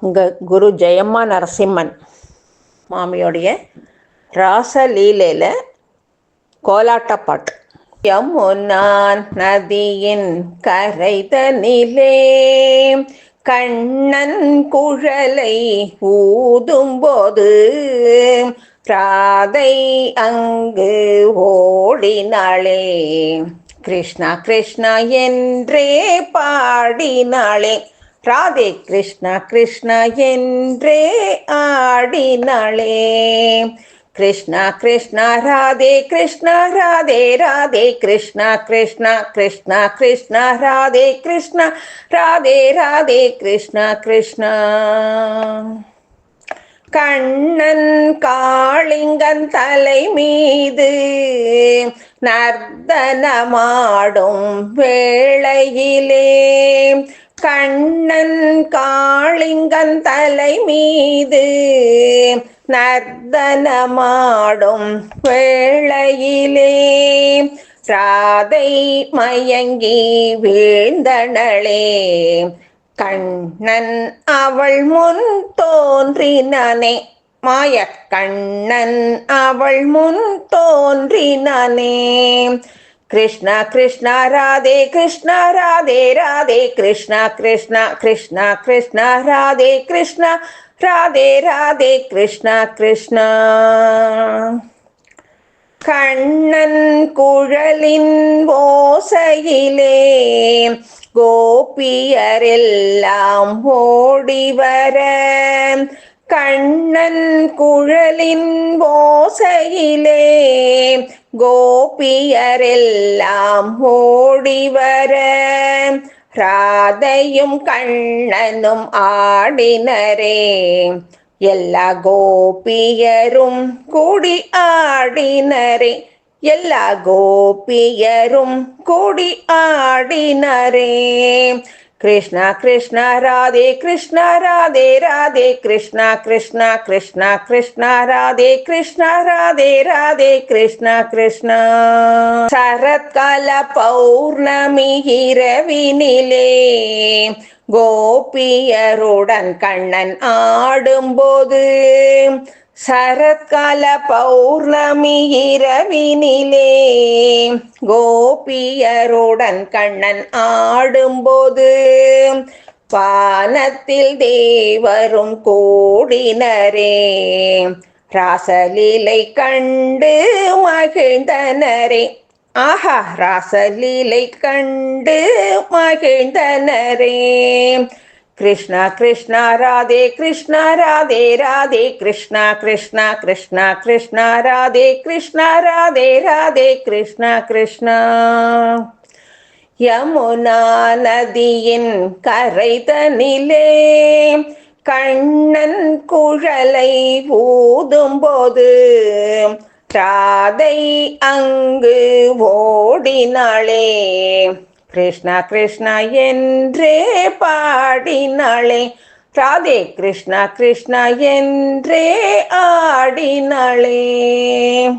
உங்கள் குரு ஜெயம்மா நரசிம்மன் மாமியோடைய ராசலீலையில் கோலாட்டப்பாட்டு. யமுனா நதியின் கரைதனிலே கண்ணன் குழலை ஊதும்போது ராதை அங்கு ஓடினாளே, கிருஷ்ணா கிருஷ்ணா என்றே பாடினாளே. ராதே கிருஷ்ணா கிருஷ்ணா என்றே ஆடினாளே. கிருஷ்ணா கிருஷ்ணா ராதே கிருஷ்ணா ராதே ராதே கிருஷ்ணா கிருஷ்ணா கிருஷ்ணா கிருஷ்ணா ராதே கிருஷ்ணா ராதே ராதே கிருஷ்ணா கிருஷ்ணா. கண்ணன் காளிங்கன் தலை மீது நர்த்தனமாடும் வேளையிலே, கண்ணன் காளிங்கன் தலை மீது நர்த்தனமாடும் வேளையிலே ராதை மயங்கி வீழ்ந்தனளே, கண்ணன் அவள் முன் தோன்றினானே. மாய கண்ணன் அவள் முன் தோன்றினானே. கிருஷ்ணா கிருஷ்ணா ராதே கிருஷ்ணா ராதே ராதே கிருஷ்ணா கிருஷ்ணா கிருஷ்ணா கிருஷ்ணா ராதே கிருஷ்ணா ராதே ராதே கிருஷ்ணா கிருஷ்ணா. கண்ணன் குழலின் ஓசையிலே கோபியரெல்லாம் ஓடிவர, கண்ணன் குழலின் ஓசையிலே கோபியரெல்லாம் ஓடிவர, ராதையும் கண்ணனும் ஆடினரே. எல்லா கோபியரும் கூடி ஆடினரே, எல்லா கோபியரும் கூடி ஆடினரே. கிருஷ்ணா கிருஷ்ணா ராதே கிருஷ்ணா ராதே ராதே கிருஷ்ணா கிருஷ்ணா கிருஷ்ணா கிருஷ்ணா ராதே கிருஷ்ணா ராதே ராதே கிருஷ்ணா கிருஷ்ணா. சரத்கால பௌர்ணமி இரவினிலே கோபியருடன் கண்ணன் ஆடும்போது, சரத்கால பௌர்ணமி இரவினிலே கோபியருடன் கண்ணன் ஆடும்போது, வானத்தில் தேவரும் கூடினரே, ராசலீலை கண்டு மகிழ்ந்தனரே. ஆஹா, ராசலீலை கண்டு மகிழ்ந்தனரே. கிருஷ்ணா கிருஷ்ணா ராதே கிருஷ்ணா ராதே ராதே கிருஷ்ணா கிருஷ்ணா கிருஷ்ணா கிருஷ்ணா ராதே கிருஷ்ணா ராதே ராதே கிருஷ்ணா கிருஷ்ணா. யமுனா நதியின் கரைதனிலே கண்ணன் குழலை ஊதும்போது ராதை அங்கு ஓடினாளே, கிருஷ்ணா கிருஷ்ணா என்றே பாடினாளே. ராதே கிருஷ்ணா கிருஷ்ணா என்றே ஆடினாளே.